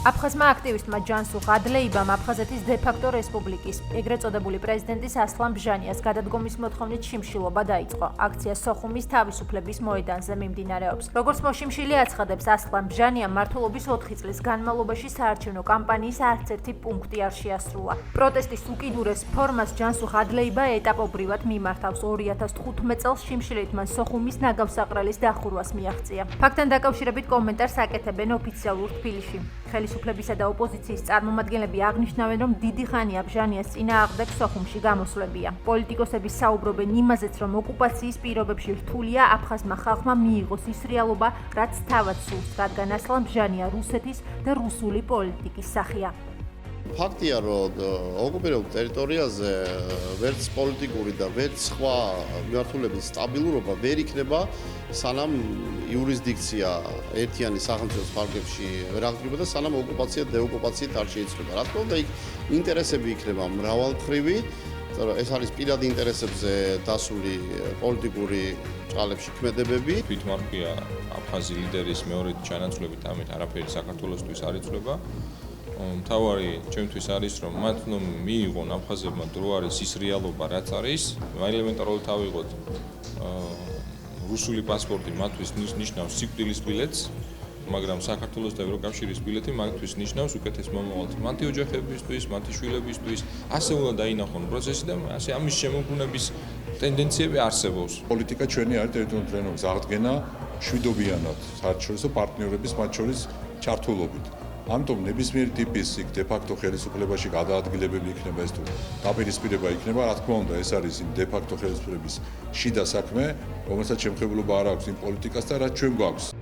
აფხაზმა აქტივისტმა ჯანსუღ ადლეიბამ აფხაზეთის დე-ფაქტო რესპუბლიკის, ეგრეთ წოდებული პრეზიდენტის ასლან ბჟანიას გადადგომის მოთხოვნით შიმშილობა დაიწყო. აქცია სოხუმის თავისუფლების მოედანზე მიმდინარეობს. როგორც მოშიმშილი აცხადებს, ასლან ბჟანიამ მმართველობის 4 წლის განმავლობაში საარჩევნო კამპანიის არც ერთი პუნქტი არ შეასრულა. პროტესტის უკიდურეს ფორმას ჯანსუღ ადლეიბა ეტაპობრივად მიმართავს. 2015 წელს შიმშილით მან სოხუმის ნაგავსაყრელის დახურვას მიაღწია. ფაქტთან დაკავშირებით კომენტარს აკეთებენ ოფიციალურ თბილისში. ხელისუფლებისა და ოპოზიციის წარმომადგენლები აღნიშნავენ, რომ დიდი ხანია ბჟანიას წინააღმდეგ სოხუმში გამოსვლებია. პოლიტიკოსები საუბრობენ იმაზეც, რომ ოკუპაციის პირობებში რთულია აფხაზმა ხალხმა მიიღოს ის რეალობა, რაც თავად სურს, რადგან ასლან ბჟანია რუსეთის და რუსული პოლიტიკის სახეა. ფაქტია, რომ ოკუპირებულ ტერიტორიაზე ვერც პოლიტიკური და ვერც სხვა მიმართულების სტაბილურობა ვერ იქნება, სანამ იურისდიქცია ერთიანი სახელმწიფოს ფარგლებში ვერ აღდგება და სანამ ოკუპაცია დეოკუპაციით არ შეიცვლება. რა თქმა უნდა, იქ ინტერესები იქნება მრავალმხრივი, ეს არის პირადი ინტერესებზე დასული პოლიტიკური ჭალებში ქმედებები. თვითმარხვია აფხაზი ლიდერის მეორედ ჩანაცვლებით ამით არაფერი საქართველოსთვის არ იცვლება. მთავარი ჩემთვის არის, რომ მათ უნდა მიიღონ აფხაზებმა დრო არის ის რეალობა, რაც არის. ელემენტარულად ავიღოთ რუსული პასპორტი მათთვის ნიშნავს სიკვდილის ბილეთს, მაგრამ საქართველოს და ევროკავშირის ბილეთი მათთვის ნიშნავს უკეთეს მომავალს მათი ოჯახებისთვის, მათი შვილებისთვის. ასე უნდა დაინახონ პროცესი და ასე ამის შემოქმნების ტენდენციები არსებობს. პოლიტიკა ჩვენი არის ტერიტორიული რეფერენდუმის აღდგენა შვიდობიანად, საერთაშორისო პარტნიორების მათ შორის ჩართულობით. ამიტომ ნებისმიერი ტიპის დე-ფაქტო ხელისუფლებაში გადაადგილებები იქნება ეს თუ დაპირისპირება იქნება, რა თქმა უნდა, ეს არის იმ დე-ფაქტო ხელისუფლების შიდა საქმე, რომელსაც შემხებულობა არ აქვს იმ პოლიტიკას და რაც ჩვენ გვაქვს